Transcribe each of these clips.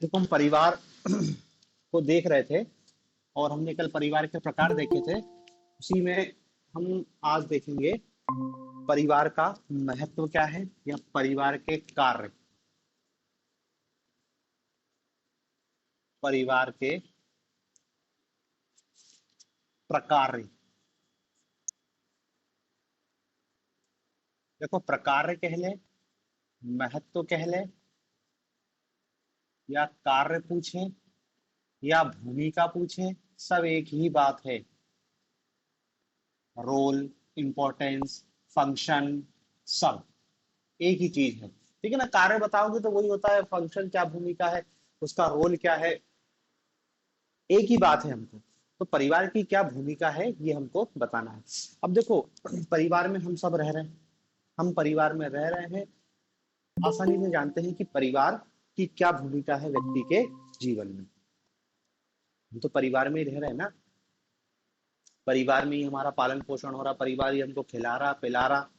देखो हम परिवार को देख रहे थे और हमने कल परिवार के प्रकार देखे थे। उसी में हम आज देखेंगे परिवार का महत्व क्या है या परिवार के कार्य, परिवार के प्रकार। देखो प्रकार कह ले, महत्व कह ले, या कार्य पूछे या भूमिका पूछे, सब एक ही बात है। रोल, इंपॉर्टेंस, फंक्शन, सब एक ही चीज है। ठीक है ना। कार्य बताओगे तो वही होता है, फंक्शन क्या, भूमिका है, उसका रोल क्या है, एक ही बात है हमको। तो परिवार की क्या भूमिका है ये हमको बताना है। अब देखो परिवार में हम सब रह रहे हैं, हम परिवार में रह रहे हैं, आसानी से जानते हैं कि परिवार की क्या भूमिका है व्यक्ति के जीवन में। हम तो परिवार में ही रह रहे हैं ना, परिवार में ही हमारा पालन पोषण हो रहा, परिवार ही हमको खिला रहा पिला रहा।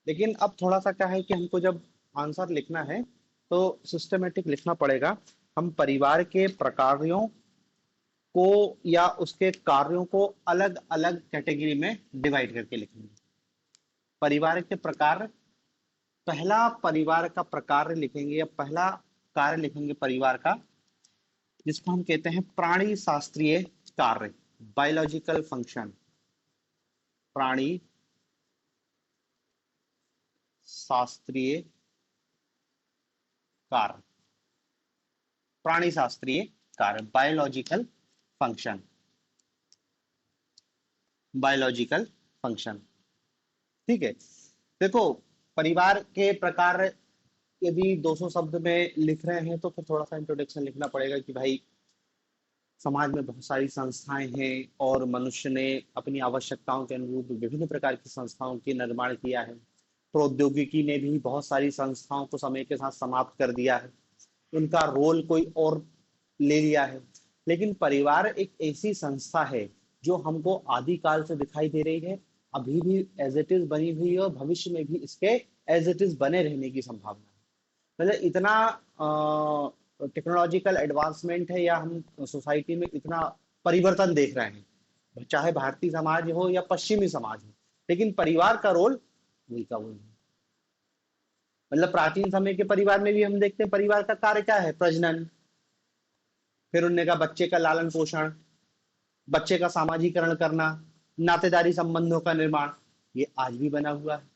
लेकिन अब थोड़ा सा क्या है कि हमको जब आंसर लिखना है तो सिस्टमेटिक लिखना पड़ेगा। हम परिवार के प्रकारों को या उसके कार्यों को अलग अलग कैटेगरी में डिवाइड करके लिखेंगे। परिवार के प्रकार, पहला परिवार का प्रकार लिखेंगे या पहला कार्य लिखेंगे परिवार का, जिसको हम कहते हैं प्राणी शास्त्रीय कार्य, बायोलॉजिकल फंक्शन। प्राणी शास्त्रीय कार्य, प्राणी शास्त्रीय कार्य, बायोलॉजिकल फंक्शन, बायोलॉजिकल फंक्शन। ठीक है। देखो परिवार के प्रकार यदि 200 शब्द में लिख रहे हैं तो फिर थोड़ा सा इंट्रोडक्शन लिखना पड़ेगा कि भाई समाज में बहुत सारी संस्थाएं हैं और मनुष्य ने अपनी आवश्यकताओं के अनुरूप विभिन्न प्रकार की संस्थाओं के निर्माण किया है। प्रौद्योगिकी ने भी बहुत सारी संस्थाओं को समय के साथ समाप्त कर दिया है, उनका रोल कोई और ले लिया है। लेकिन परिवार एक ऐसी संस्था है जो हमको आदिकाल से दिखाई दे रही है, अभी भी एज इट इज बनी हुई है और भविष्य में भी इसके एज इट इज बने रहने की संभावना है। मतलब इतना टेक्नोलॉजिकल एडवांसमेंट है या हम सोसाइटी में इतना परिवर्तन देख रहे हैं, चाहे भारतीय समाज हो या पश्चिमी समाज हो, लेकिन परिवार का रोल वही का वही है। मतलब प्राचीन समय के परिवार में भी हम देखते हैं परिवार का कार्य क्या है, प्रजनन, फिर उनने का बच्चे का लालन पोषण, बच्चे का सामाजिकरण करना, नातेदारी संबंधों का निर्माण, ये आज भी बना हुआ है।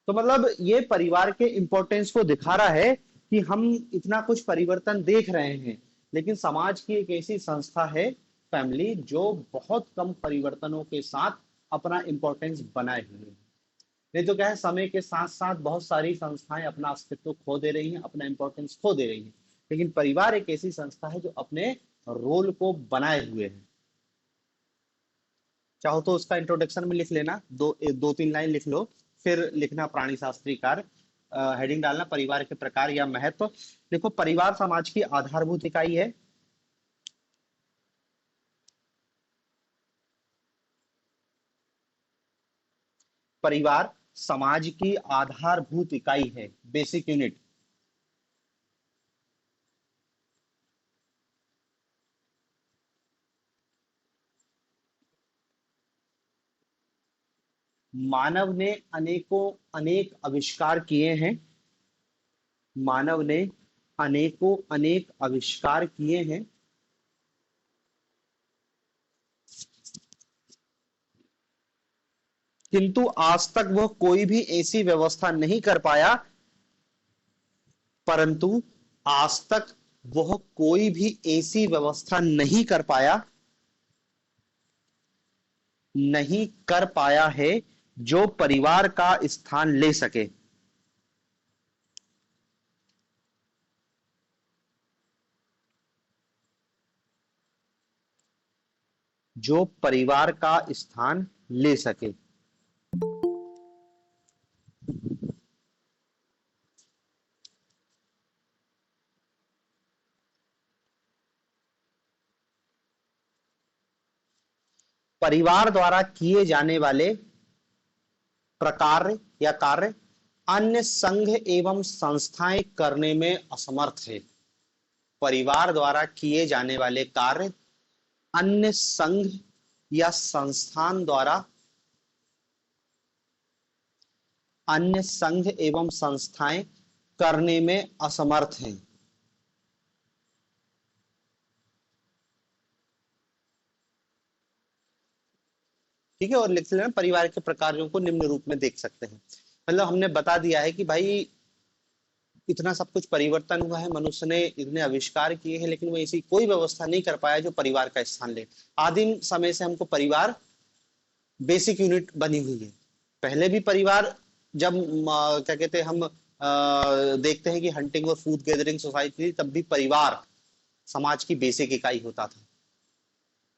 तो मतलब ये परिवार के इंपॉर्टेंस को दिखा रहा है कि हम इतना कुछ परिवर्तन देख रहे हैं, लेकिन समाज की एक ऐसी संस्था है फैमिली जो बहुत कम परिवर्तनों के साथ अपना इंपॉर्टेंस बनाए हुए है। नहीं तो क्या है, समय के साथ साथ बहुत सारी संस्थाएं अपना अस्तित्व खो दे रही हैं, अपना इंपॉर्टेंस खो दे रही हैं, लेकिन परिवार एक ऐसी संस्था है जो अपने रोल को बनाए हुए है। चाहो तो उसका इंट्रोडक्शन में लिख लेना, दो तीन लाइन लिख लो, फिर लिखना प्राणी शास्त्री कार्य, हेडिंग डालना परिवार के प्रकार या महत्व। देखो परिवार समाज की आधारभूत इकाई है। परिवार समाज की आधारभूत इकाई है, बेसिक यूनिट। मानव ने अनेक आविष्कार किए हैं, मानव ने अनेक आविष्कार किए हैं, किंतु आज तक वह कोई भी ऐसी व्यवस्था नहीं कर पाया, परंतु आज तक वह कोई भी ऐसी व्यवस्था नहीं कर पाया है जो परिवार का स्थान ले सके। जो परिवार का स्थान ले सके। परिवार द्वारा किए जाने वाले प्रकार या कार्य अन्य संघ एवं संस्थाएं करने में असमर्थ है। परिवार द्वारा किए जाने वाले कार्य अन्य संघ या संस्थान द्वारा, अन्य संघ एवं संस्थाएं करने में असमर्थ हैं। ठीक है, और लिख लेना परिवार के प्रकारों को निम्न रूप में देख सकते हैं। मतलब हमने बता दिया है कि भाई इतना सब कुछ परिवर्तन हुआ है, मनुष्य ने इतने आविष्कार किए हैं, लेकिन वो ऐसी कोई व्यवस्था नहीं कर पाया जो परिवार का स्थान ले। आदिम समय से हमको परिवार बेसिक यूनिट बनी हुई है। पहले भी परिवार, जब क्या कहते हैं हम देखते हैं कि हंटिंग और फूड गैदरिंग सोसाइटी थी, तब भी परिवार समाज की बेसिक इकाई होता था।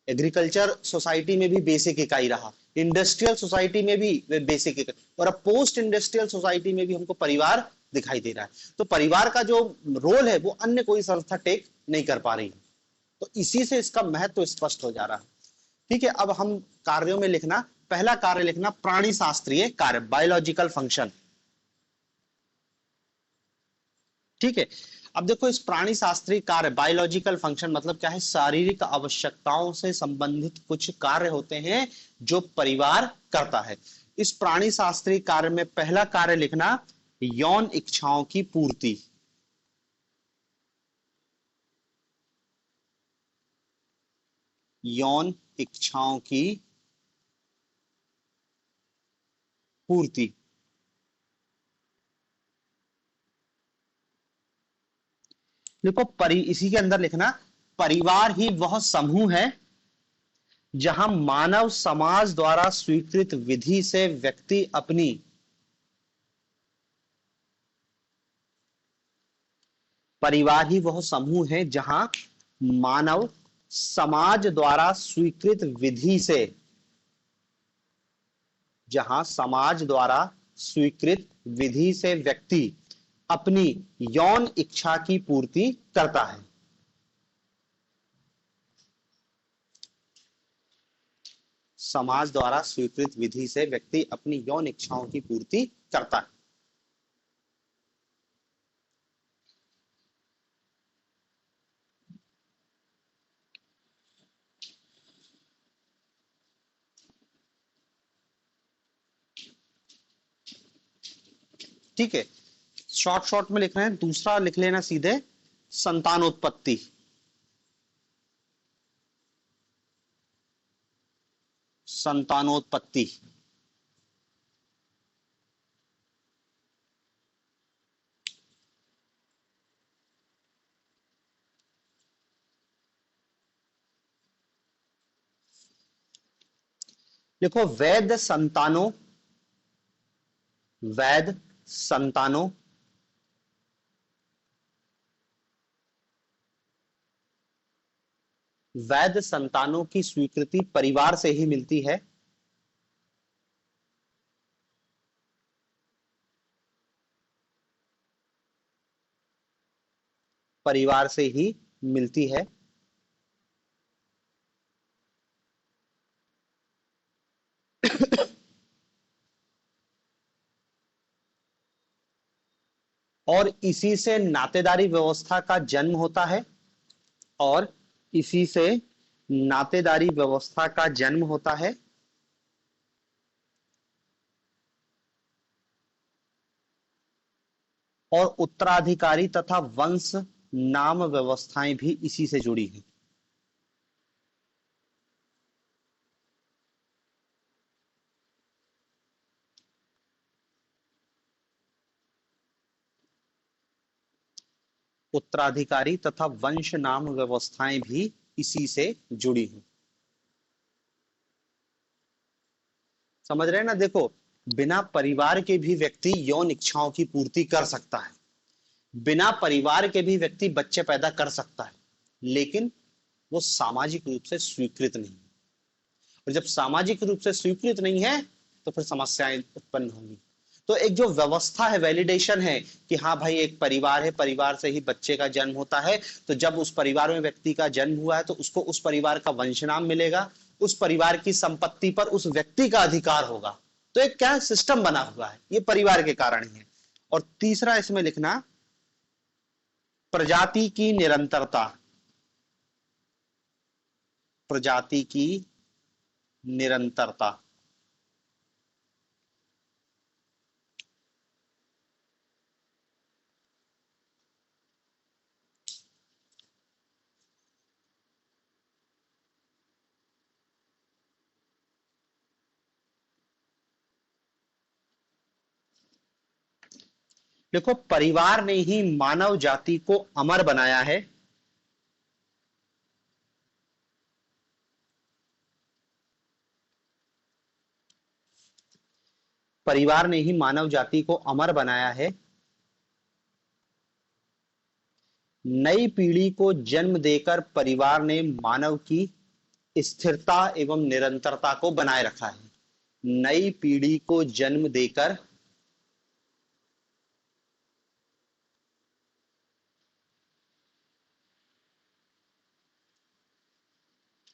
एग्रीकल्चर सोसाइटी में भी बेसिक इकाई रहा, इंडस्ट्रियल सोसाइटी में भी बेसिक इकाई, और अब पोस्ट इंडस्ट्रियल सोसाइटी में भी हमको परिवार दिखाई दे रहा है। तो परिवार का जो रोल है वो अन्य कोई संस्था टेक नहीं कर पा रही है। तो इसी से इसका महत्व तो स्पष्ट हो जा रहा है। ठीक है, अब हम कार्यों में लिखना, पहला कार्य लिखना प्राणी शास्त्रीय कार्य, बायोलॉजिकल फंक्शन। ठीक है, अब देखो इस प्राणी शास्त्रीय कार्य बायोलॉजिकल फंक्शन मतलब क्या है, शारीरिक आवश्यकताओं से संबंधित कुछ कार्य होते हैं जो परिवार करता है। इस प्राणी शास्त्रीय कार्य में पहला कार्य लिखना यौन इच्छाओं की पूर्ति। यौन इच्छाओं की पूर्ति। देखो इसी के अंदर लिखना परिवार ही वह समूह है जहां मानव समाज द्वारा स्वीकृत विधि से व्यक्ति अपनी परिवार ही वह समूह है जहां मानव समाज द्वारा स्वीकृत विधि से, जहां समाज द्वारा स्वीकृत विधि से व्यक्ति अपनी यौन इच्छा की पूर्ति करता है। समाज द्वारा स्वीकृत विधि से व्यक्ति अपनी यौन इच्छाओं की पूर्ति करता है। ठीक है, शॉर्ट शॉर्ट में लिख रहे हैं। दूसरा लिख लेना सीधे संतानोत्पत्ति। संतानोत्पत्ति देखो वैध संतानों, वैध संतानों वैध संतानों की स्वीकृति परिवार से ही मिलती है। परिवार से ही मिलती है। और इसी से नातेदारी व्यवस्था का जन्म होता है। और इसी से नातेदारी व्यवस्था का जन्म होता है। और उत्तराधिकारी तथा वंश नाम व्यवस्थाएं भी इसी से जुड़ी हैं। उत्तराधिकारी तथा वंश नाम व्यवस्थाएं भी इसी से जुड़ी हैं। समझ रहे हैं ना? देखो बिना परिवार के भी व्यक्ति यौन इच्छाओं की पूर्ति कर सकता है, बिना परिवार के भी व्यक्ति बच्चे पैदा कर सकता है, लेकिन वो सामाजिक रूप से स्वीकृत नहीं। और जब सामाजिक रूप से स्वीकृत नहीं है तो फिर समस्याएं उत्पन्न होंगी। तो एक जो व्यवस्था है, वैलिडेशन है कि हाँ भाई एक परिवार है, परिवार से ही बच्चे का जन्म होता है, तो जब उस परिवार में व्यक्ति का जन्म हुआ है तो उसको उस परिवार का वंश नाम मिलेगा, उस परिवार की संपत्ति पर उस व्यक्ति का अधिकार होगा। तो एक क्या सिस्टम बना हुआ है, ये परिवार के कारण ही है। और तीसरा इसमें लिखना प्रजाति की निरंतरता, प्रजाति की निरंतरता। देखो, परिवार ने ही मानव जाति को अमर बनाया है। परिवार ने ही मानव जाति को अमर बनाया है। नई पीढ़ी को जन्म देकर परिवार ने मानव की स्थिरता एवं निरंतरता को बनाए रखा है। नई पीढ़ी को जन्म देकर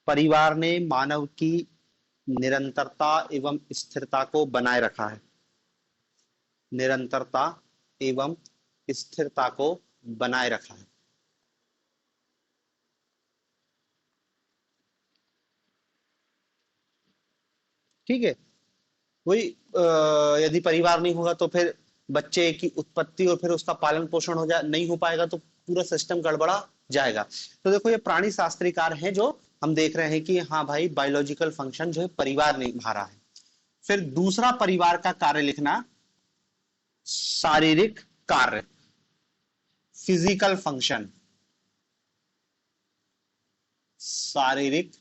परिवार ने मानव की निरंतरता एवं स्थिरता को बनाए रखा है। निरंतरता एवं स्थिरता को बनाए रखा है। ठीक है। वही यदि परिवार नहीं होगा तो फिर बच्चे की उत्पत्ति और फिर उसका पालन पोषण हो जा नहीं हो पाएगा तो पूरा सिस्टम गड़बड़ा जाएगा। तो देखो, ये प्राणी शास्त्री कार्य हैं जो हम देख रहे हैं कि हाँ भाई, बायोलॉजिकल फंक्शन जो है परिवार निभा रहा है। फिर दूसरा परिवार का कार्य लिखना, शारीरिक कार्य, फिजिकल फंक्शन। शारीरिक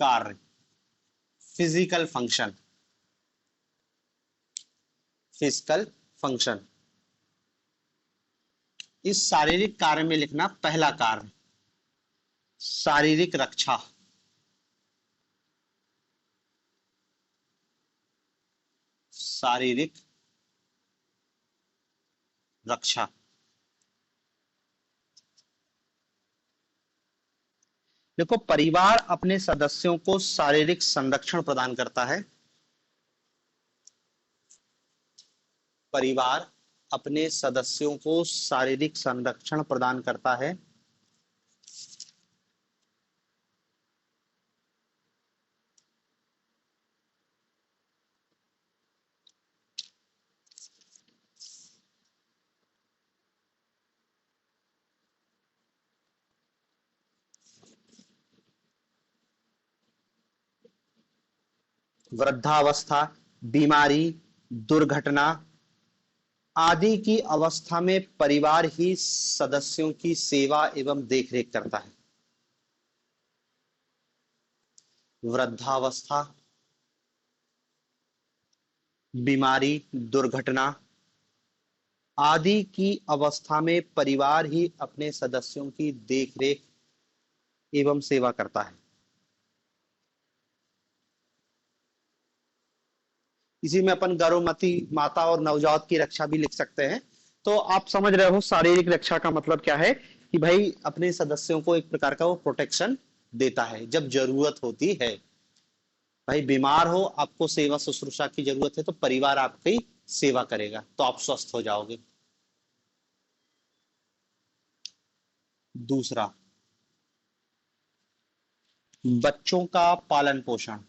कार्य, फिजिकल फंक्शन, फिजिकल फंक्शन। इस शारीरिक कार्य में लिखना पहला कार्य, शारीरिक रक्षा। शारीरिक रक्षा। देखो, परिवार अपने सदस्यों को शारीरिक संरक्षण प्रदान करता है। परिवार अपने सदस्यों को शारीरिक संरक्षण प्रदान करता है। वृद्धावस्था, बीमारी, दुर्घटना आदि की अवस्था में परिवार ही सदस्यों की सेवा एवं देखरेख करता है। वृद्धावस्था, बीमारी, दुर्घटना आदि की अवस्था में परिवार ही अपने सदस्यों की देखरेख एवं सेवा करता है। इसी में अपन गर्भवती माता और नवजात की रक्षा भी लिख सकते हैं। तो आप समझ रहे हो शारीरिक रक्षा का मतलब क्या है, कि भाई अपने सदस्यों को एक प्रकार का वो प्रोटेक्शन देता है जब जरूरत होती है। भाई बीमार हो, आपको सेवा शुश्रूषा की जरूरत है, तो परिवार आपकी सेवा करेगा तो आप स्वस्थ हो जाओगे। दूसरा, बच्चों का पालन पोषण।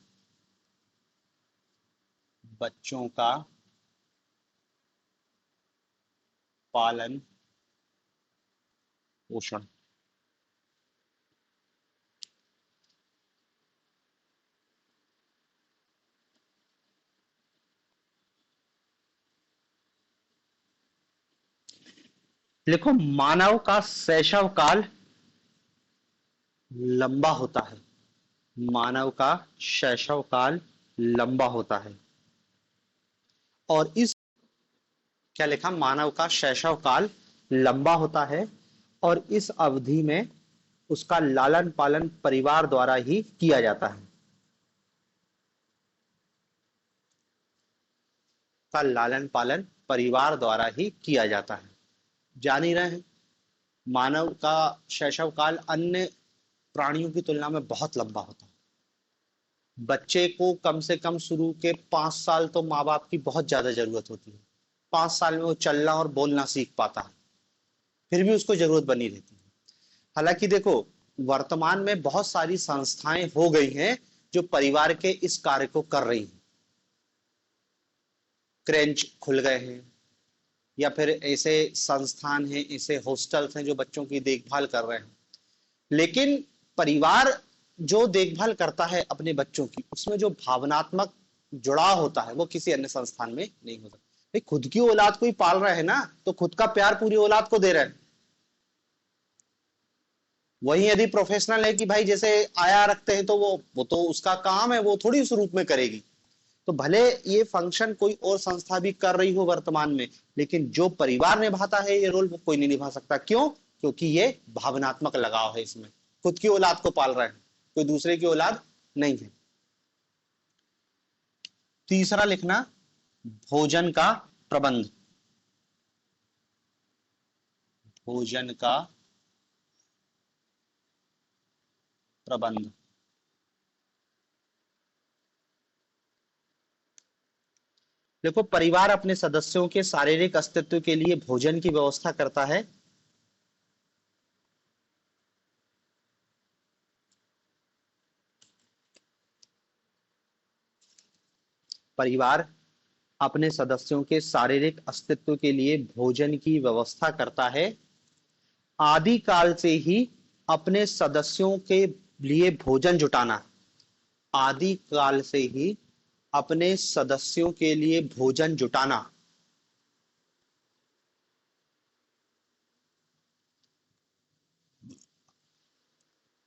बच्चों का पालन पोषण। देखो, मानव का शैशव काल लंबा होता है। मानव का शैशव काल लंबा होता है। और इस, क्या लिखा, मानव का शैशव काल लंबा होता है और इस अवधि में उसका लालन पालन परिवार द्वारा ही किया जाता है। का लालन पालन परिवार द्वारा ही किया जाता है। जान ही रहे हैं, मानव का शैशव काल अन्य प्राणियों की तुलना में बहुत लंबा होता है। बच्चे को कम से कम शुरू के 5 साल तो माँ बाप की बहुत ज्यादा जरूरत होती है। 5 साल में वो चलना और बोलना सीख पाता है। फिर भी उसको जरूरत बनी रहती है। हालांकि देखो, वर्तमान में बहुत सारी संस्थाएं हो गई हैं जो परिवार के इस कार्य को कर रही हैं। क्रेंच खुल गए हैं, या फिर ऐसे संस्थान हैं, ऐसे हॉस्टल्स हैं जो बच्चों की देखभाल कर रहे हैं। लेकिन परिवार जो देखभाल करता है अपने बच्चों की, उसमें जो भावनात्मक जुड़ाव होता है वो किसी अन्य संस्थान में नहीं होता। भाई खुद की औलाद को ही पाल रहे हैं ना, तो खुद का प्यार पूरी औलाद को दे रहे हैं। वही यदि प्रोफेशनल है कि भाई जैसे आया रखते हैं, तो वो तो उसका काम है, वो थोड़ी उस रूप में करेगी। तो भले ये फंक्शन कोई और संस्था भी कर रही हो वर्तमान में, लेकिन जो परिवार निभाता है ये रोल, वो कोई नहीं निभा सकता। क्यों? क्योंकि ये भावनात्मक लगाव है इसमें। खुद की औलाद को पाल रहे हैं, कोई दूसरे की औलाद नहीं है। तीसरा लिखना, भोजन का प्रबंध। भोजन का प्रबंध। देखो, परिवार अपने सदस्यों के शारीरिक अस्तित्व के लिए भोजन की व्यवस्था करता है। परिवार अपने सदस्यों के शारीरिक अस्तित्व के लिए भोजन की व्यवस्था करता है। आदि काल से ही अपने सदस्यों के लिए भोजन जुटाना, आदि काल से ही अपने सदस्यों के लिए भोजन जुटाना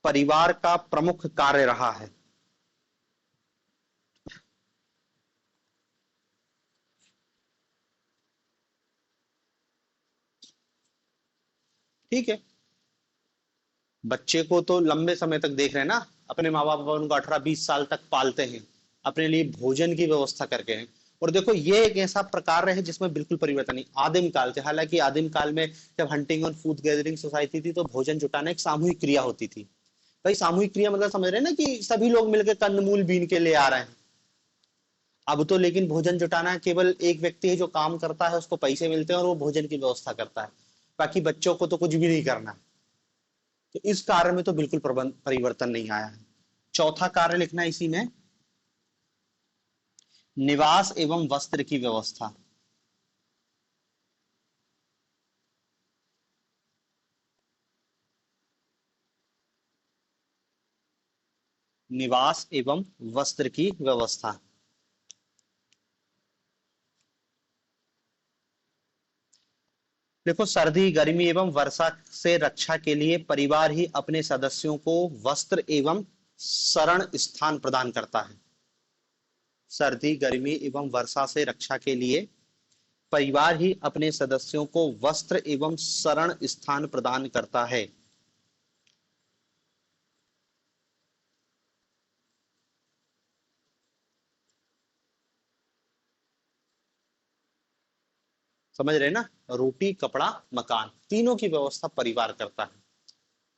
परिवार का प्रमुख कार्य रहा है। ठीक है, बच्चे को तो लंबे समय तक देख रहे हैं ना, अपने माँ बाप उनको 18-20 साल तक पालते हैं, अपने लिए भोजन की व्यवस्था करके हैं। और देखो, ये एक ऐसा प्रकार है जिसमें बिल्कुल परिवर्तन नहीं, आदिम काल से। हालांकि आदिम काल में जब हंटिंग और फूड गैदरिंग सोसाइटी थी, तो भोजन जुटाना एक सामूहिक क्रिया होती थी। भाई सामूहिक क्रिया मतलब समझ रहे हैं ना, कि सभी लोग मिलकर कंदमूल बीन के ले आ रहे हैं। अब तो लेकिन भोजन जुटाना केवल एक व्यक्ति है जो काम करता है, उसको पैसे मिलते हैं और वो भोजन की व्यवस्था करता है। बाकी बच्चों को तो कुछ भी नहीं करना। तो इस कार्य में तो बिल्कुल परिवर्तन नहीं आया है। चौथा कार्य लिखना इसी में, निवास एवं वस्त्र की व्यवस्था। निवास एवं वस्त्र की व्यवस्था। देखो, सर्दी गर्मी एवं वर्षा से रक्षा के लिए परिवार ही अपने सदस्यों को वस्त्र एवं शरण स्थान प्रदान करता है। सर्दी गर्मी एवं वर्षा से रक्षा के लिए परिवार ही अपने सदस्यों को वस्त्र एवं शरण स्थान प्रदान करता है। समझ रहे ना? रोटी कपड़ा मकान, तीनों की व्यवस्था परिवार करता है,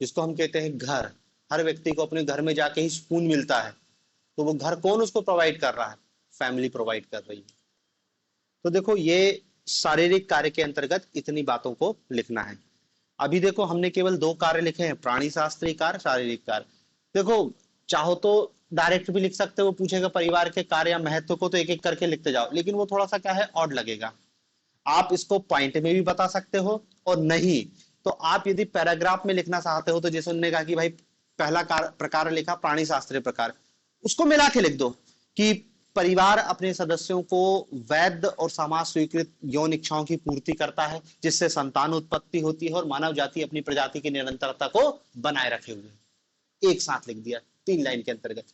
जिसको हम कहते हैं घर। हर व्यक्ति को अपने घर में जाके ही सुकून मिलता है, तो वो घर कौन उसको प्रोवाइड कर रहा है? फैमिली प्रोवाइड कर रही है। तो देखो, ये शारीरिक कार्य के अंतर्गत इतनी बातों को लिखना है। अभी देखो, हमने केवल 2 कार्य लिखे हैं, प्राणी शास्त्रीय कार्य, शारीरिक कार्य। देखो, चाहो तो डायरेक्ट भी लिख सकते हो, वो पूछेगा परिवार के कार्य या महत्व को, तो एक एक करके लिखते जाओ, लेकिन वो थोड़ा सा क्या है, ऑड लगेगा। आप इसको पॉइंट में भी बता सकते हो, और नहीं तो आप यदि पैराग्राफ में लिखना चाहते हो, तो जैसे उन्होंने कहा कि भाई पहला प्रकार लिखा प्राणी शास्त्रीय प्रकार, उसको मिला के लिख दो कि परिवार अपने सदस्यों को वैध और समाज स्वीकृत यौन इच्छाओं की पूर्ति करता है, जिससे संतान उत्पत्ति होती है और मानव जाति अपनी प्रजाति की निरंतरता को बनाए रखे हुए है। एक साथ लिख दिया 3 लाइन के अंतर्गत।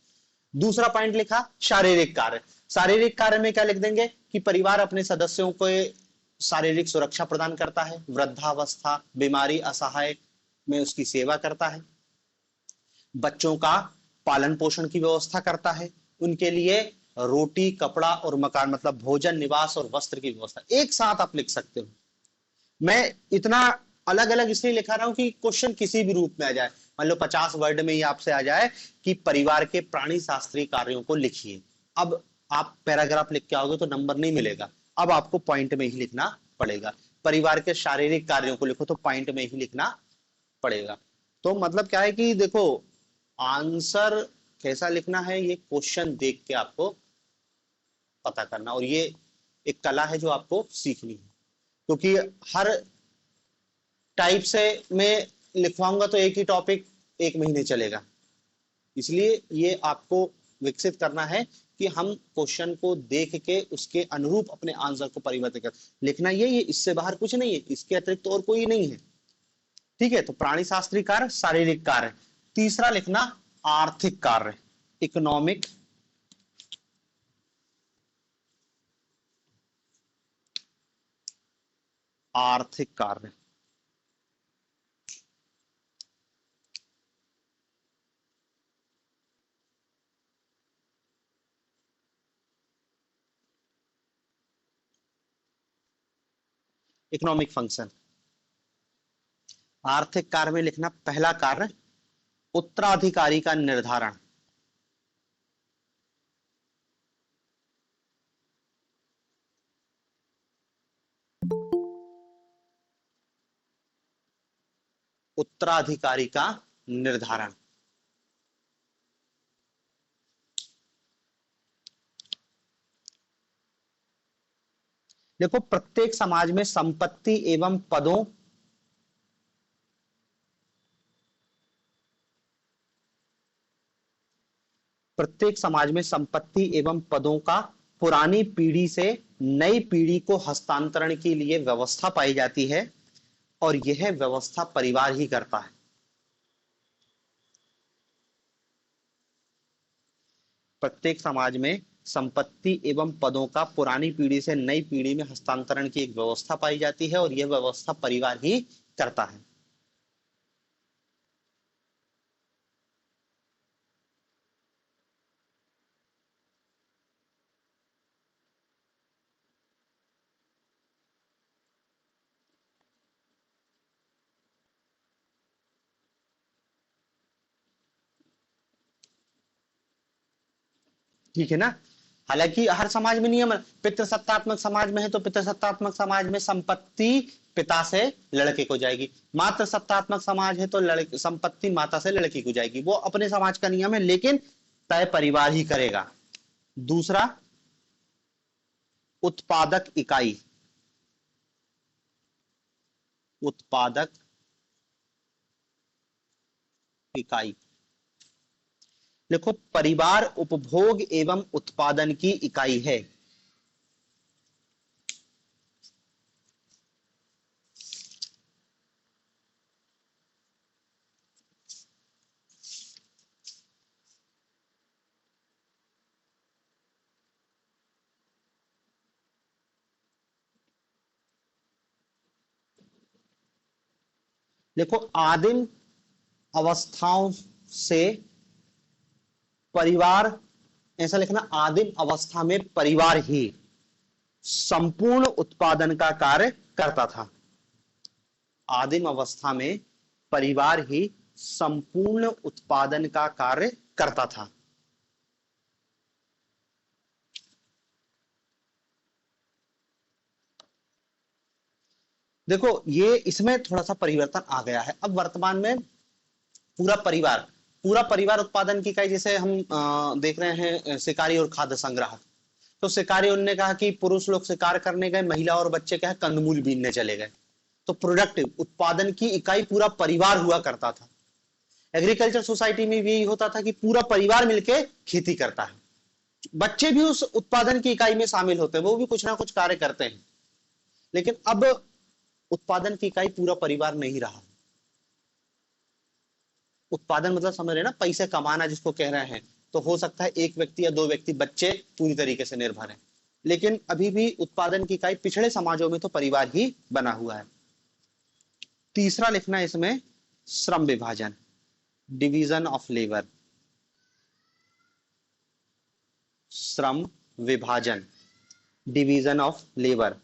दूसरा पॉइंट लिखा शारीरिक कार्य। शारीरिक कार्य में क्या लिख देंगे कि परिवार अपने सदस्यों को शारीरिक सुरक्षा प्रदान करता है, वृद्धावस्था बीमारी असहाय में उसकी सेवा करता है, बच्चों का पालन पोषण की व्यवस्था करता है, उनके लिए रोटी कपड़ा और मकान मतलब भोजन निवास और वस्त्र की व्यवस्था। एक साथ आप लिख सकते हो। मैं इतना अलग अलग इसलिए लिखा रहा हूं कि क्वेश्चन किसी भी रूप में आ जाए। मान लो 50 वर्ड में ही आपसे आ जाए कि परिवार के प्राणी शास्त्रीय कार्यों को लिखिए, अब आप पैराग्राफ लिख के आओगे तो नंबर नहीं मिलेगा, अब आपको पॉइंट में ही लिखना पड़ेगा। परिवार के शारीरिक कार्यों को लिखो तो पॉइंट में ही लिखना पड़ेगा। तो मतलब क्या है कि देखो, आंसर कैसा लिखना है ये क्वेश्चन देख के आपको पता करना, और ये एक कला है जो आपको सीखनी है, क्योंकि हर टाइप से मैं लिखवाऊंगा तो एक ही टॉपिक 1 महीने चलेगा। इसलिए ये आपको विकसित करना है कि हम क्वेश्चन को देख के उसके अनुरूप अपने आंसर को परिवर्तित कर लिखना। ये इससे बाहर कुछ नहीं है, इसके अतिरिक्त तो और कोई नहीं है। ठीक है, तो प्राणी शास्त्रीय कार्य, शारीरिक कार्य। तीसरा लिखना आर्थिक कार्य, इकोनॉमिक आर्थिक कार्य। Economic function. आर्थिक कार्य में लिखना पहला कार्य उत्तराधिकारी का निर्धारण। उत्तराधिकारी का निर्धारण। देखो, प्रत्येक समाज में संपत्ति एवं पदों प्रत्येक समाज में संपत्ति एवं पदों का पुरानी पीढ़ी से नई पीढ़ी को हस्तांतरण के लिए व्यवस्था पाई जाती है, और यह व्यवस्था परिवार ही करता है। प्रत्येक समाज में संपत्ति एवं पदों का पुरानी पीढ़ी से नई पीढ़ी में हस्तांतरण की एक व्यवस्था पाई जाती है, और यह व्यवस्था परिवार ही करता है। ठीक है ना। हालांकि हर समाज में नियम है। पितृसत्तात्मक समाज में है तो पितृसत्तात्मक समाज में संपत्ति पिता से लड़के को जाएगी। मातृ सत्तात्मक समाज है तो लड़के संपत्ति माता से लड़की को जाएगी। वो अपने समाज का नियम है, लेकिन तय परिवार ही करेगा। दूसरा, उत्पादक इकाई। उत्पादक इकाई। देखो, परिवार उपभोग एवं उत्पादन की इकाई है। देखो, आदिम अवस्थाओं से परिवार, ऐसा लिखना, आदिम अवस्था में परिवार ही संपूर्ण उत्पादन का कार्य करता था। आदिम अवस्था में परिवार ही संपूर्ण उत्पादन का कार्य करता था। देखो, ये इसमें थोड़ा सा परिवर्तन आ गया है। अब वर्तमान में पूरा परिवार उत्पादन की इकाई। जैसे हम देख रहे हैं शिकारी और खाद्य संग्राहक। तो शिकारी, उनने कहा कि पुरुष लोग शिकार करने गए, महिला और बच्चे क्या है कंदमूल बीनने चले गए। तो प्रोडक्टिव उत्पादन की इकाई पूरा परिवार हुआ करता था। एग्रीकल्चर सोसाइटी में भी यही होता था कि पूरा परिवार मिलके खेती करता है। बच्चे भी उस उत्पादन की इकाई में शामिल होते हैं, वो भी कुछ ना कुछ कार्य करते हैं। लेकिन अब उत्पादन की इकाई पूरा परिवार नहीं रहा। उत्पादन मतलब समझ रहे हैं ना, पैसे कमाना जिसको कह रहे हैं। तो हो सकता है एक व्यक्ति या दो व्यक्ति, बच्चे पूरी तरीके से निर्भर है। लेकिन अभी भी उत्पादन की इकाई पिछड़े समाजों में तो परिवार ही बना हुआ है। तीसरा लिखना है इसमें श्रम विभाजन, डिवीजन ऑफ लेबर। श्रम विभाजन, डिवीजन ऑफ लेबर।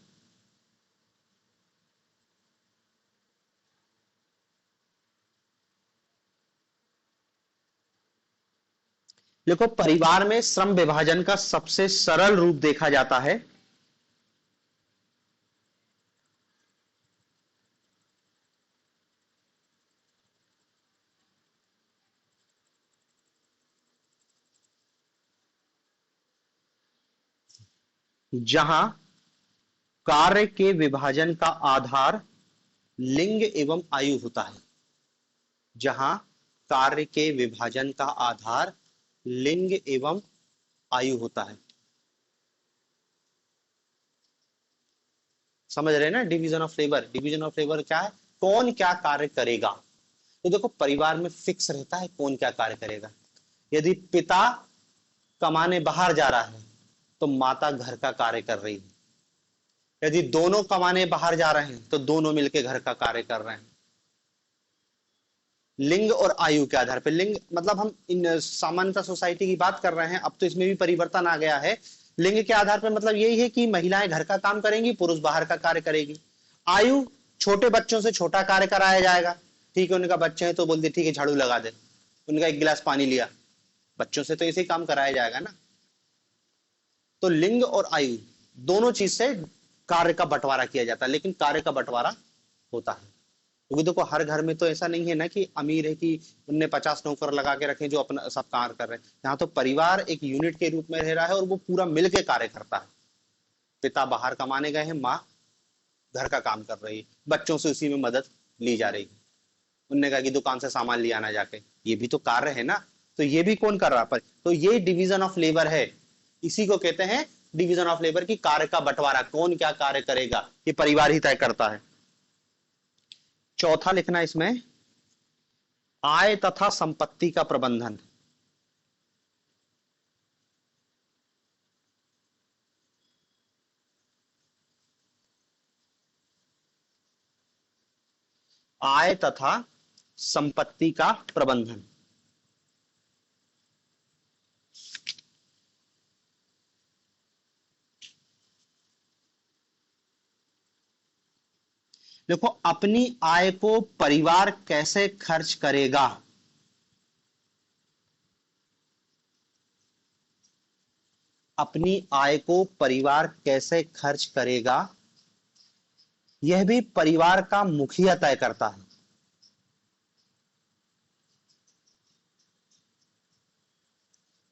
देखो, परिवार में श्रम विभाजन का सबसे सरल रूप देखा जाता है जहां कार्य के विभाजन का आधार लिंग एवं आयु होता है। जहां कार्य के विभाजन का आधार लिंग एवं आयु होता है। समझ रहे हैं ना? Division of labour, division of labour क्या है? कौन क्या कार्य करेगा। तो देखो परिवार में फिक्स रहता है कौन क्या कार्य करेगा। यदि पिता कमाने बाहर जा रहा है तो माता घर का कार्य कर रही है। यदि दोनों कमाने बाहर जा रहे हैं तो दोनों मिलकर घर का कार्य कर रहे हैं। लिंग और आयु के आधार पर, लिंग मतलब हम इन सामान्यतः सोसाइटी की बात कर रहे हैं, अब तो इसमें भी परिवर्तन आ गया है। लिंग के आधार पर मतलब यही है कि महिलाएं घर का काम करेंगी, पुरुष बाहर का कार्य करेगी। आयु, छोटे बच्चों से छोटा कार्य कराया जाएगा। ठीक है, उनका बच्चे हैं तो बोलते ठीक है झाड़ू लगा दे, उनका एक गिलास पानी लिया, बच्चों से तो इसे काम कराया जाएगा ना। तो लिंग और आयु दोनों चीज से कार्य का बंटवारा किया जाता है, लेकिन कार्य का बंटवारा होता है। क्योंकि देखो हर घर में तो ऐसा नहीं है ना कि अमीर है कि उनने 50 नौकर लगा के रखे जो अपना सब कार्य कर रहे हैं। यहाँ तो परिवार एक यूनिट के रूप में रह रहा है और वो पूरा मिलके कार्य करता है। पिता बाहर कमाने गए हैं, माँ घर का काम कर रही है, बच्चों से उसी में मदद ली जा रही है। उनने कहा कि दुकान से सामान ले आना जाके, ये भी तो कार्य है ना। तो ये भी कौन कर रहा है? तो ये डिवीजन ऑफ लेबर है। इसी को कहते हैं डिवीजन ऑफ लेबर की कार्य का बंटवारा, कौन क्या कार्य करेगा ये परिवार ही तय करता है। चौथा लिखना इसमें, आय तथा संपत्ति का प्रबंधन। आय तथा संपत्ति का प्रबंधन। देखो अपनी आय को परिवार कैसे खर्च करेगा, अपनी आय को परिवार कैसे खर्च करेगा यह भी परिवार का मुखिया तय करता है।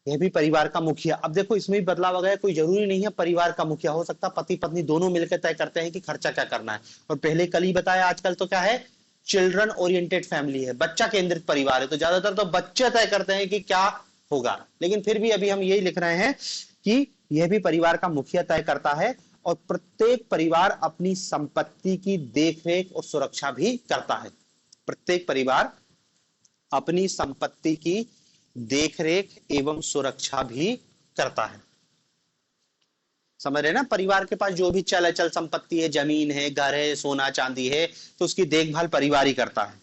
यह भी परिवार का मुखिया। अब देखो इसमें भी बदलाव आ गया, कोई जरूरी नहीं है परिवार का मुखिया, हो सकता पति पत्नी दोनों मिलकर तय करते हैं कि खर्चा क्या करना है। और पहले कल ही बताया, आजकल तो क्या है, चिल्ड्रन ओरिएंटेड फैमिली है, बच्चा केंद्रित परिवार है, तो ज्यादातर तो बच्चे तय करते हैं कि क्या होगा। लेकिन फिर भी अभी हम यही लिख रहे हैं कि यह भी परिवार का मुखिया तय करता है और प्रत्येक परिवार अपनी संपत्ति की देखरेख और सुरक्षा भी करता है। प्रत्येक परिवार अपनी संपत्ति की देखरेख एवं सुरक्षा भी करता है। समझ रहे ना? परिवार के पास जो भी चल अचल संपत्ति है, जमीन है, घर है, सोना चांदी है, तो उसकी देखभाल परिवार ही करता है।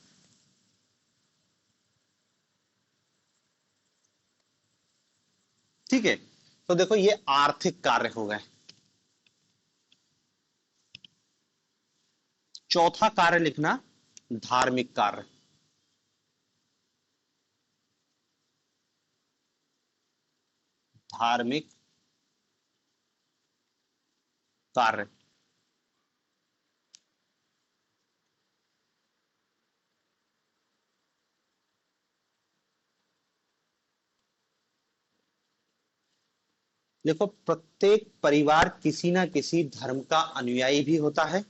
ठीक है, तो देखो ये आर्थिक कार्य हो गए। चौथा कार्य लिखना, धार्मिक कार्य। धार्मिक कार्य। देखो प्रत्येक परिवार किसी ना किसी धर्म का अनुयायी भी होता है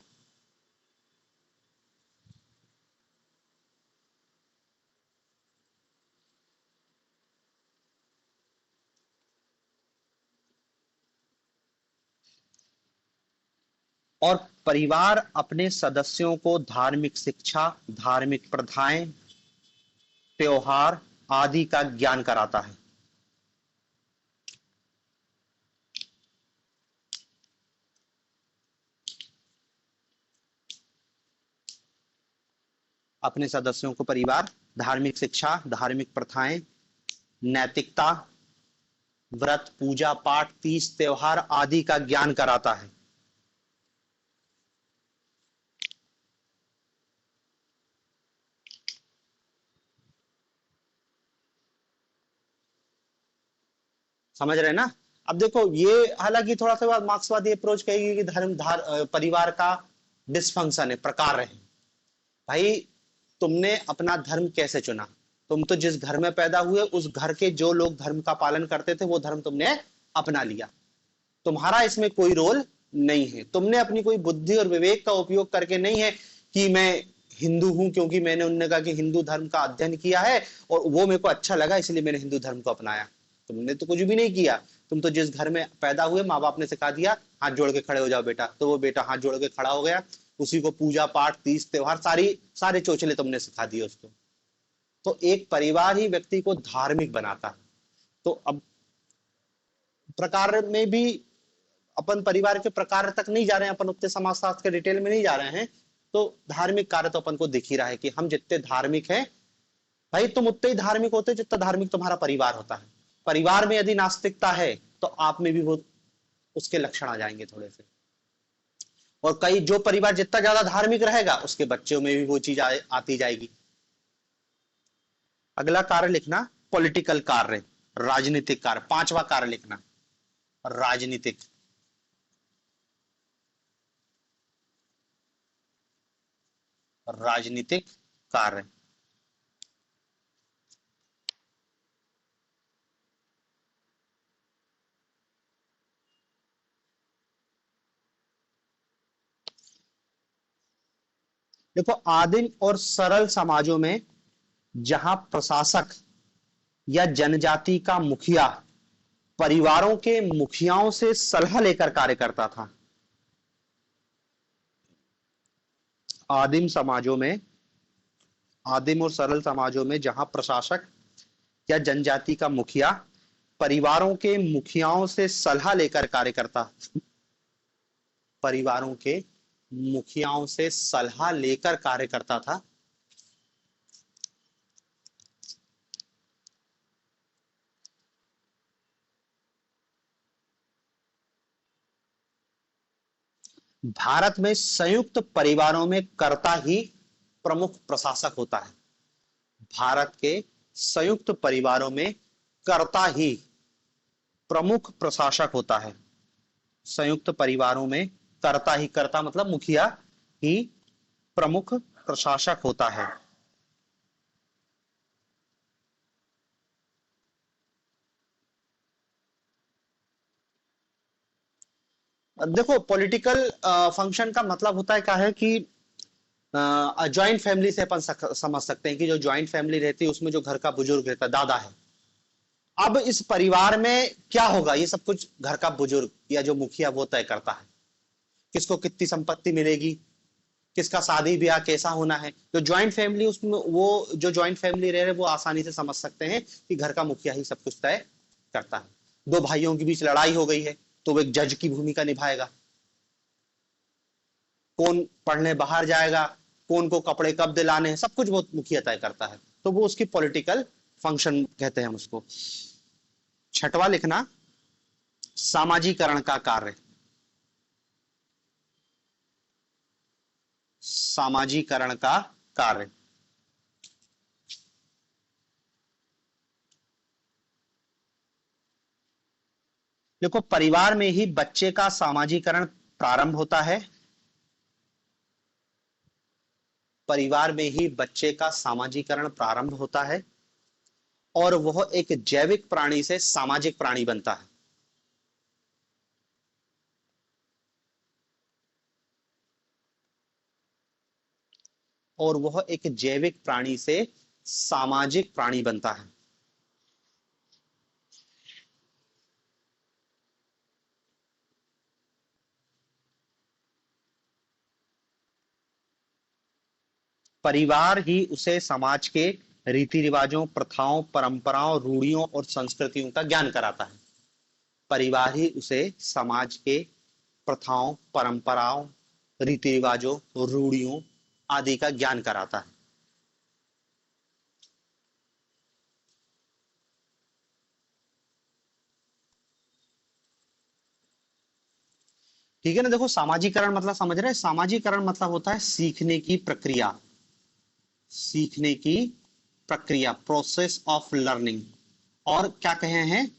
और परिवार अपने सदस्यों को धार्मिक शिक्षा, धार्मिक प्रथाएं, त्योहार आदि का ज्ञान कराता है। अपने सदस्यों को परिवार धार्मिक शिक्षा, धार्मिक प्रथाएं, नैतिकता, व्रत, पूजा पाठ, तीज त्योहार आदि का ज्ञान कराता है। समझ रहे हैं ना? अब देखो ये हालांकि थोड़ा सा मार्क्सवादी अप्रोच कहेगी कि परिवार का डिसफंक्शन है, प्रकार है। भाई तुमने अपना धर्म कैसे चुना? तुम तो जिस घर में पैदा हुए उस घर के जो लोग धर्म का पालन करते थे वो धर्म तुमने अपना लिया। तुम्हारा इसमें कोई रोल नहीं है। तुमने अपनी कोई बुद्धि और विवेक का उपयोग करके नहीं है कि मैं हिंदू हूं क्योंकि मैंने उन्होंने कहा कि हिंदू धर्म का अध्ययन किया है और वो मेरे को अच्छा लगा इसलिए मैंने हिंदू धर्म को अपनाया। तुमने तो कुछ भी नहीं किया। तुम तो जिस घर में पैदा हुए माँ बाप ने सिखा दिया हाथ जोड़ के खड़े हो जाओ बेटा, तो वो बेटा हाथ जोड़ के खड़ा हो गया। उसी को पूजा पाठ तीज त्योहार सारे चोचले तुमने सिखा दिए उसको। तो एक परिवार ही व्यक्ति को धार्मिक बनाता है। तो अब प्रकार में भी अपन परिवार के प्रकार तक नहीं जा रहे हैं, अपन उतने समाजशास्त्र के डिटेल में नहीं जा रहे हैं। तो धार्मिक कार्य तो अपन को दिख ही रहा है कि हम जितने धार्मिक हैं, भाई तुम उतने ही धार्मिक होते जितना धार्मिक तुम्हारा परिवार होता है। परिवार में यदि नास्तिकता है तो आप में भी वो उसके लक्षण आ जाएंगे थोड़े से। और कई जो परिवार जितना ज्यादा धार्मिक रहेगा उसके बच्चों में भी वो चीज आती जाएगी। अगला कार्य लिखना पॉलिटिकल कार्य, राजनीतिक कार्य। पांचवा कार्य लिखना राजनीतिक। राजनीतिक कार्य। देखो आदिम और सरल समाजों में जहां प्रशासक या जनजाति का मुखिया परिवारों के मुखियाओं से सलाह लेकर कार्य करता था। आदिम समाजों में, आदिम और सरल समाजों में जहां प्रशासक या जनजाति का मुखिया परिवारों के मुखियाओं से सलाह लेकर कार्य करता, परिवारों के मुखियाओं से सलाह लेकर कार्य करता था। भारत में संयुक्त परिवारों में कर्ता ही प्रमुख प्रशासक होता है। भारत के संयुक्त परिवारों में कर्ता ही प्रमुख प्रशासक होता है। संयुक्त परिवारों में कर्ता ही, कर्ता मतलब मुखिया ही प्रमुख प्रशासक होता है। देखो पॉलिटिकल फंक्शन का मतलब होता है क्या है कि ज्वाइंट फैमिली से अपन समझ सकते हैं कि जो ज्वाइंट फैमिली रहती है उसमें जो घर का बुजुर्ग रहता है, दादा है। अब इस परिवार में क्या होगा ये सब कुछ घर का बुजुर्ग या जो मुखिया वो तय करता है। किसको कितनी संपत्ति मिलेगी, किसका शादी ब्याह कैसा होना है। जो ज्वाइंट फैमिली उसमें वो जो ज्वाइंट फैमिली रह रहे वो आसानी से समझ सकते हैं कि घर का मुखिया ही सब कुछ तय करता है। दो भाइयों के बीच लड़ाई हो गई है तो वो एक जज की भूमिका निभाएगा। कौन पढ़ने बाहर जाएगा, कौन को कपड़े कब दिलाने हैं, सब कुछ वो मुखिया तय करता है। तो वो उसकी पॉलिटिकल फंक्शन कहते हैं हम उसको। छठवां लिखना सामाजिकरण का कार्य। सामाजिकरण का कार्य। देखो परिवार में ही बच्चे का सामाजिकरण प्रारंभ होता है। परिवार में ही बच्चे का सामाजिकरण प्रारंभ होता है और वह एक जैविक प्राणी से सामाजिक प्राणी बनता है। और वह एक जैविक प्राणी से सामाजिक प्राणी बनता है। परिवार ही उसे समाज के रीति रिवाजों, प्रथाओं, परंपराओं, रूढ़ियों और संस्कृतियों का ज्ञान कराता है। परिवार ही उसे समाज के प्रथाओं, परंपराओं, रीति रिवाजों, रूढ़ियों आदि का ज्ञान कराता है। ठीक है ना। देखो सामाजिकरण मतलब समझ रहे हैं, सामाजिकरण मतलब होता है सीखने की प्रक्रिया। सीखने की प्रक्रिया, प्रोसेस ऑफ लर्निंग। और क्या कहे हैं,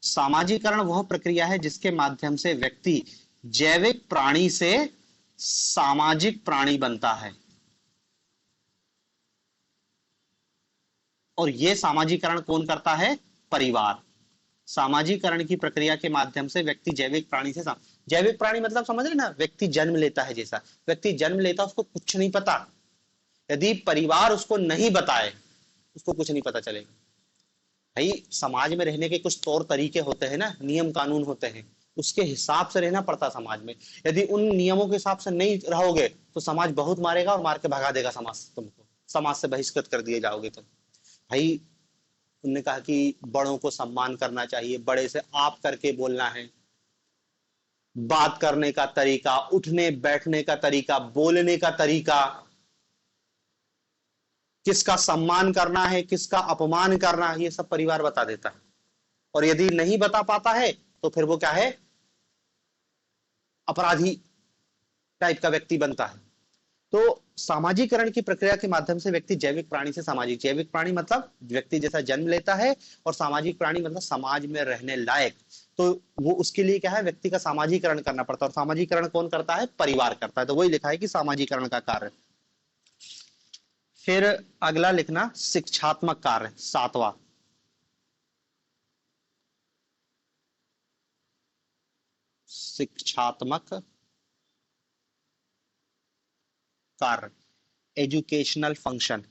सामाजिकरण वह प्रक्रिया है जिसके माध्यम से व्यक्ति जैविक प्राणी से सामाजिक प्राणी बनता है। और यह सामाजिकरण कौन करता है, परिवार। सामाजिकरण की प्रक्रिया के माध्यम से व्यक्ति जैविक प्राणी से जैविक प्राणी मतलब समझ रहे ना, व्यक्ति जन्म लेता है, जैसा व्यक्ति जन्म लेता है उसको कुछ नहीं पता, यदि परिवार उसको नहीं बताए उसको कुछ नहीं पता चलेगा। भाई समाज में रहने के कुछ तौर तरीके होते हैं ना, नियम कानून होते हैं, उसके हिसाब से रहना पड़ता समाज में। यदि उन नियमों के हिसाब से नहीं रहोगे तो समाज बहुत मारेगा और मार के भगा देगा समाज, तुमको समाज से बहिष्कृत कर दिए जाओगे तुम। भाई उनने कहा कि बड़ों को सम्मान करना चाहिए, बड़े से आप करके बोलना है, बात करने का तरीका, उठने बैठने का तरीका, बोलने का तरीका, किसका सम्मान करना है किसका अपमान करना है, ये सब परिवार बता देता है। और यदि नहीं बता पाता है तो फिर वो क्या है, अपराधी टाइप का व्यक्ति बनता है। तो सामाजिकरण की प्रक्रिया के माध्यम से व्यक्ति जैविक प्राणी से सामाजिक, जैविक प्राणी मतलब व्यक्ति जैसा जन्म लेता है, और सामाजिक प्राणी मतलब समाज में रहने लायक। तो वो उसके लिए क्या है, व्यक्ति का सामाजिकरण करना पड़ता है, और सामाजिकरण कौन करता है, परिवार करता है। तो वही लिखा है कि सामाजिकरण का कार्य। फिर अगला लिखना शिक्षात्मक कार्य, सातवां, शिक्षात्मक कार्य, एजुकेशनल फंक्शन।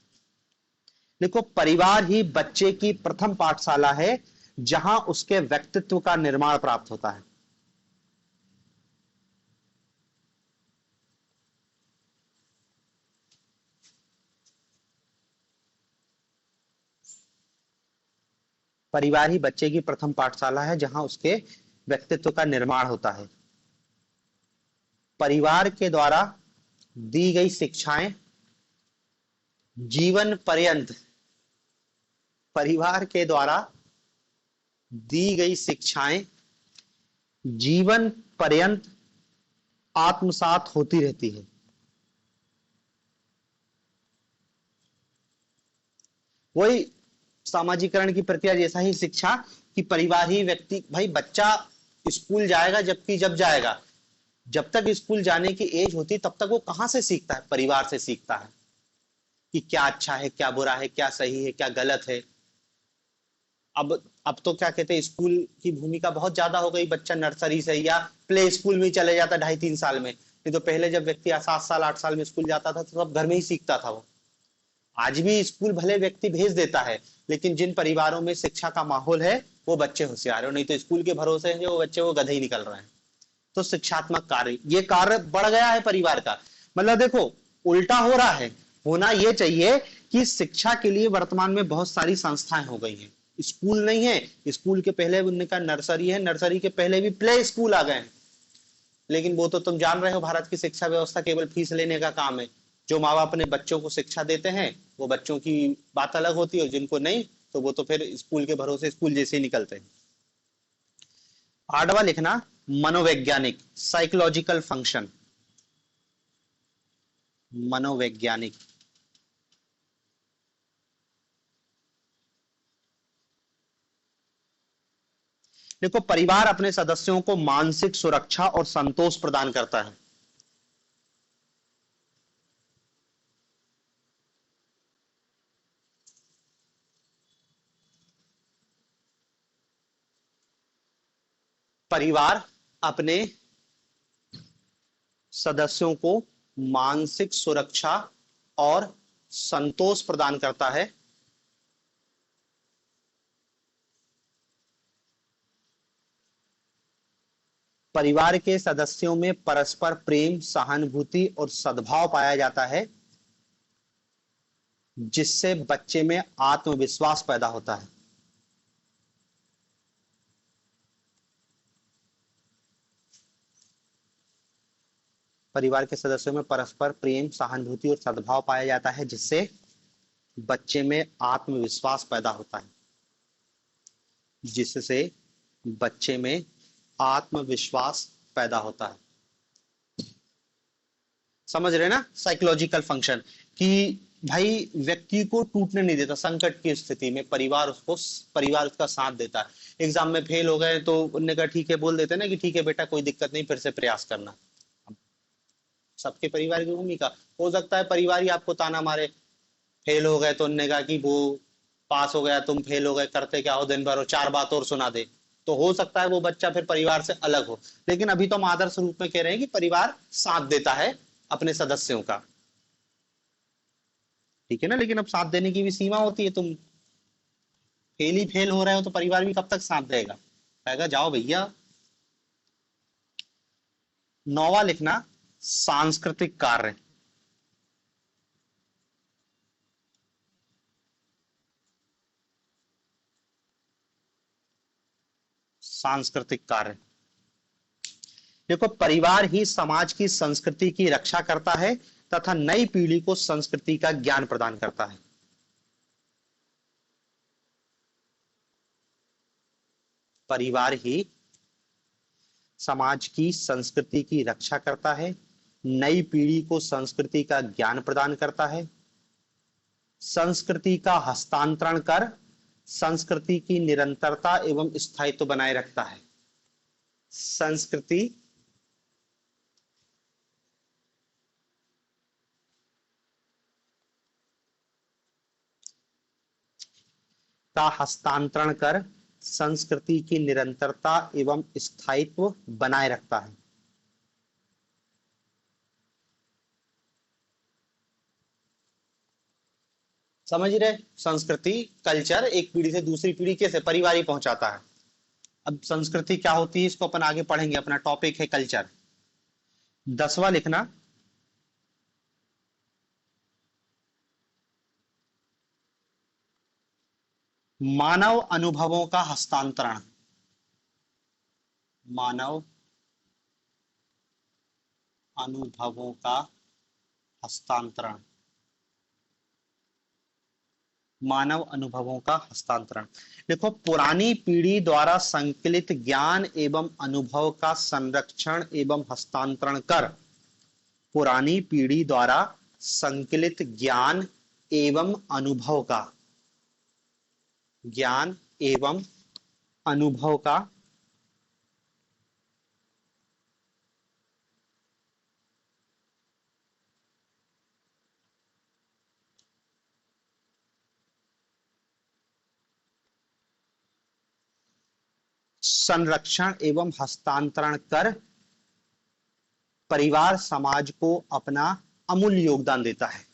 देखो परिवार ही बच्चे की प्रथम पाठशाला है जहां उसके व्यक्तित्व का निर्माण प्राप्त होता है। परिवार ही बच्चे की प्रथम पाठशाला है जहां उसके व्यक्तित्व का निर्माण होता है। परिवार के द्वारा दी गई शिक्षाएं जीवन पर्यंत, परिवार के द्वारा दी गई शिक्षाएं जीवन पर्यंत आत्मसात होती रहती है। वही सामाजिकरण की प्रक्रिया जैसा ही शिक्षा, कि परिवार ही व्यक्ति, भाई बच्चा स्कूल जाएगा जबकि जब जाएगा, जब तक स्कूल जाने की एज होती तब तक वो कहां से सीखता है, परिवार से सीखता है कि क्या अच्छा है क्या बुरा है, क्या सही है क्या गलत है। अब तो क्या कहते हैं, स्कूल की भूमिका बहुत ज्यादा हो गई, बच्चा नर्सरी से या प्ले स्कूल में चले जाता 2.5-3 साल में। नहीं तो पहले जब व्यक्ति 7 साल 8 साल में स्कूल जाता था तो सब घर में ही सीखता था वो। आज भी स्कूल भले व्यक्ति भेज देता है, लेकिन जिन परिवारों में शिक्षा का माहौल है वो बच्चे होशियार है, नहीं तो स्कूल के भरोसे है वो बच्चे वो गधे ही निकल रहे हैं। तो शिक्षात्मक कार्य, ये कार्य बढ़ गया है परिवार का। मतलब देखो उल्टा हो रहा है, होना ये चाहिए कि शिक्षा के लिए वर्तमान में बहुत सारी संस्थाएं हो गई हैं। स्कूल नहीं है, स्कूल के पहले उनका नर्सरी है, नर्सरी के पहले भी प्ले स्कूल आ गए हैं। लेकिन वो तो तुम जान रहे हो, भारत की शिक्षा व्यवस्था केवल फीस लेने का काम है। जो माँ बाप अपने बच्चों को शिक्षा देते हैं वो बच्चों की बात अलग होती है, जिनको नहीं तो वो तो फिर स्कूल के भरोसे स्कूल जैसे ही निकलते हैं। 8वां लिखना मनोवैज्ञानिक, साइकोलॉजिकल फंक्शन, मनोवैज्ञानिक। देखो परिवार अपने सदस्यों को मानसिक सुरक्षा और संतोष प्रदान करता है। परिवार अपने सदस्यों को मानसिक सुरक्षा और संतोष प्रदान करता है। परिवार के सदस्यों में परस्पर प्रेम, सहानुभूति और सद्भाव पाया जाता है, जिससे बच्चे में आत्मविश्वास पैदा होता है। परिवार के सदस्यों में परस्पर प्रेम, सहानुभूति और सद्भाव पाया जाता है, जिससे बच्चे में आत्मविश्वास पैदा होता है, जिससे बच्चे में आत्मविश्वास पैदा होता है। समझ रहे ना साइकोलॉजिकल फंक्शन, कि भाई व्यक्ति को टूटने नहीं देता, संकट की स्थिति में परिवार उसका साथ देता है। एग्जाम में फेल हो गए तो उन्होंने कहा ठीक है, बोल देते ना कि ठीक है बेटा कोई दिक्कत नहीं, फिर से प्रयास करना। सबके परिवार की भूमिका हो सकता है, परिवार ही आपको ताना मारे, फेल हो गए तो उन्होंने कहा कि वो पास हो गया तुम फेल हो गए, करते क्या हो दिन भर, और 4 बात और सुना दे, तो हो सकता है वो बच्चा फिर परिवार से अलग हो, लेकिन अभी तो हम आदर्श रूप में कह रहे हैं कि परिवार साथ देता है अपने सदस्यों का। ठीक है ना, लेकिन अब साथ देने की भी सीमा होती है। तुम फेल ही फेल हो रहे हो तो परिवार भी कब तक साथ देगा, कहेगा जाओ भैया। नौवा लिखना, सांस्कृतिक कार्य। सांस्कृतिक कार्य, देखो परिवार ही समाज की संस्कृति की रक्षा करता है तथा नई पीढ़ी को संस्कृति का ज्ञान प्रदान करता है। परिवार ही समाज की संस्कृति की रक्षा करता है, नई पीढ़ी को संस्कृति का ज्ञान प्रदान करता है, संस्कृति का हस्तांतरण कर संस्कृति की निरंतरता एवं स्थायित्व बनाए रखता है। संस्कृति का हस्तांतरण कर संस्कृति की निरंतरता एवं स्थायित्व बनाए रखता है। समझ रहे, संस्कृति कल्चर एक पीढ़ी से दूसरी पीढ़ी कैसे परिवार ही पहुंचाता है। अब संस्कृति क्या होती है इसको अपन आगे पढ़ेंगे, अपना टॉपिक है कल्चर। 10वां लिखना, मानव अनुभवों का हस्तांतरण। मानव अनुभवों का हस्तांतरण। मानव अनुभवों का हस्तांतरण, देखो पुरानी पीढ़ी द्वारा संकलित ज्ञान एवं अनुभव का संरक्षण एवं हस्तांतरण कर। पुरानी पीढ़ी द्वारा संकलित ज्ञान एवं अनुभव का, ज्ञान एवं अनुभव का संरक्षण एवं हस्तांतरण कर परिवार समाज को अपना अमूल्य योगदान देता है।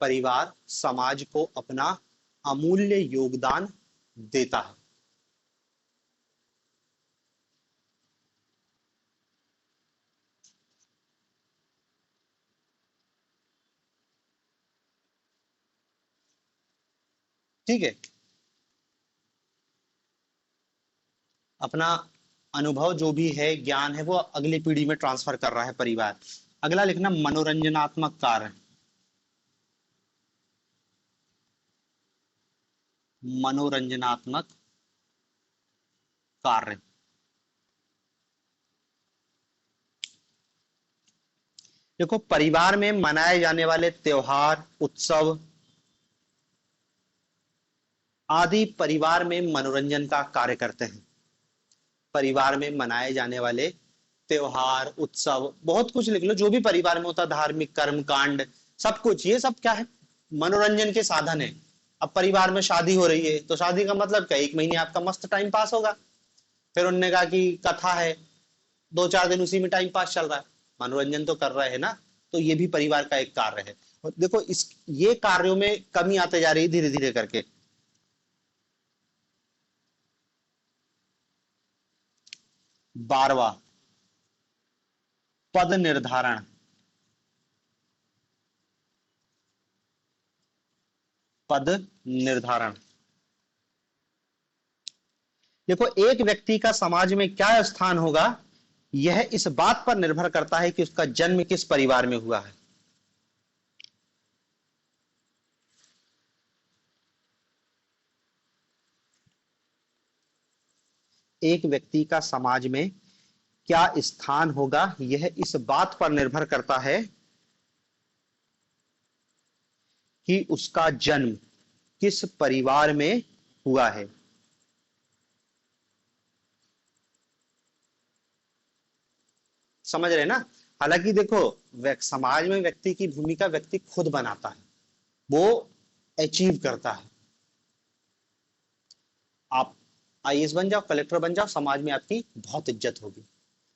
परिवार समाज को अपना अमूल्य योगदान देता है। ठीक है, अपना अनुभव जो भी है ज्ञान है वो अगली पीढ़ी में ट्रांसफर कर रहा है परिवार। अगला लिखना, मनोरंजनात्मक कार्य। मनोरंजनात्मक कार्य, देखो परिवार में मनाए जाने वाले त्योहार उत्सव आदि परिवार में मनोरंजन का कार्य करते हैं। परिवार में मनाए जाने वाले त्योहार उत्सव बहुत कुछ लिख लो, जो भी परिवार में होता है, धार्मिक कर्म कांड सब कुछ, ये सब क्या है, मनोरंजन के साधन है। अब परिवार में शादी हो रही है तो शादी का मतलब क्या, 1 महीने आपका मस्त टाइम पास होगा। फिर उन्होंने कहा कि कथा है, 2-4 दिन उसी में टाइम पास चल रहा है, मनोरंजन तो कर रहे हैं ना। तो ये भी परिवार का एक कार्य है। और देखो इस ये कार्यों में कमी आते जा रही है धीरे धीरे करके। 12वां, पद निर्धारण। पद निर्धारण, देखो एक व्यक्ति का समाज में क्या स्थान होगा यह इस बात पर निर्भर करता है कि उसका जन्म किस परिवार में हुआ है। एक व्यक्ति का समाज में क्या स्थान होगा यह इस बात पर निर्भर करता है कि उसका जन्म किस परिवार में हुआ है। समझ रहे ना। हालांकि देखो समाज में व्यक्ति की भूमिका व्यक्ति खुद बनाता है, वो अचीव करता है। आप आईएएस बन जाओ, कलेक्टर बन जाओ, समाज में आपकी बहुत इज्जत होगी।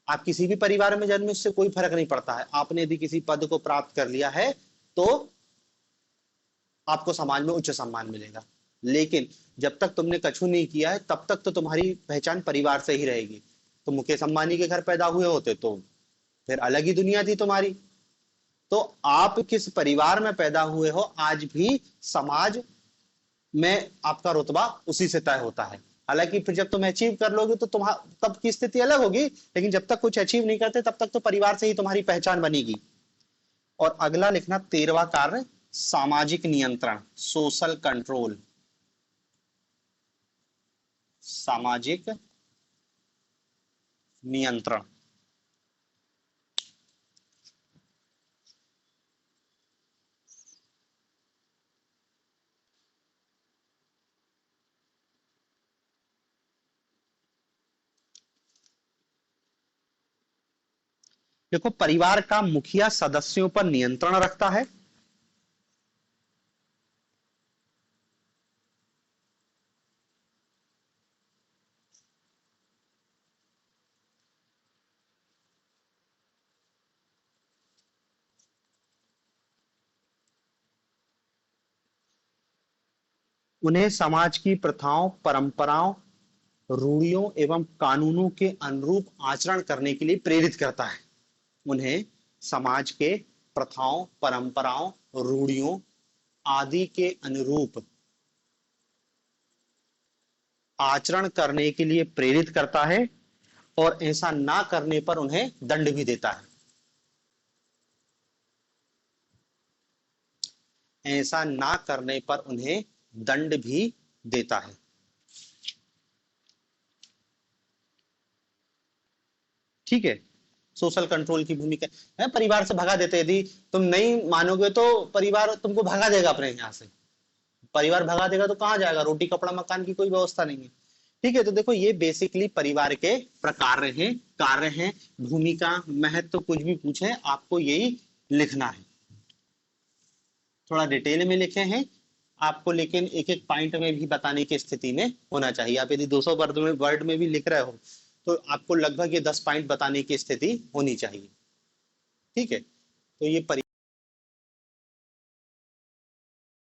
आप किसी भी परिवार में जन्मे, उससे कोई फर्क नहीं पड़ता है। आपने यदि किसी पद को प्राप्त कर लिया है तो आपको समाज में उच्च सम्मान मिलेगा। लेकिन जब तक तुमने कछु नहीं किया है तब तक तो तुम्हारी पहचान परिवार से ही रहेगी। तो मुकेश अंबानी के घर पैदा हुए होते तो फिर अलग ही दुनिया थी तुम्हारी। तो आप किस परिवार में पैदा हुए हो, आज भी समाज में आपका रुतबा उसी से तय होता है। हालांकि फिर जब तुम अचीव कर लोगे तो तब की स्थिति अलग होगी, लेकिन जब तक कुछ अचीव नहीं करते तब तक तो परिवार से ही तुम्हारी पहचान बनेगी। और अगला लिखना 13वां कार्य, सामाजिक नियंत्रण, सोशल कंट्रोल। सामाजिक नियंत्रण। देखो, परिवार का मुखिया सदस्यों पर नियंत्रण रखता है। उन्हें समाज की प्रथाओं, परंपराओं, रूढ़ियों एवं कानूनों के अनुरूप आचरण करने के लिए प्रेरित करता है। उन्हें समाज के प्रथाओं, परंपराओं, रूढ़ियों आदि के अनुरूप आचरण करने के लिए प्रेरित करता है और ऐसा ना करने पर उन्हें दंड भी देता है। ऐसा ना करने पर उन्हें दंड भी देता है। ठीक है। सोशल कंट्रोल की भूमिका है, परिवार से भगा देते। यदि तुम नहीं मानोगे तो परिवार तुमको भगा देगा अपने यहाँ से। परिवार भगा देगा तो कहाँ जाएगा, रोटी कपड़ा मकान की कोई व्यवस्था नहीं है। ठीक है, तो देखो ये बेसिकली परिवार के प्रकार हैं, कार्य हैं, भूमिका, महत्व, कुछ भी पूछे आपको यही लिखना है। थोड़ा डिटेल में लिखे हैं आपको, लेकिन एक एक पॉइंट में भी बताने की स्थिति में होना चाहिए। आप यदि 200 वर्ड में भी लिख रहे हो तो आपको लगभग ये 10 पॉइंट बताने की स्थिति होनी चाहिए। ठीक है, तो ये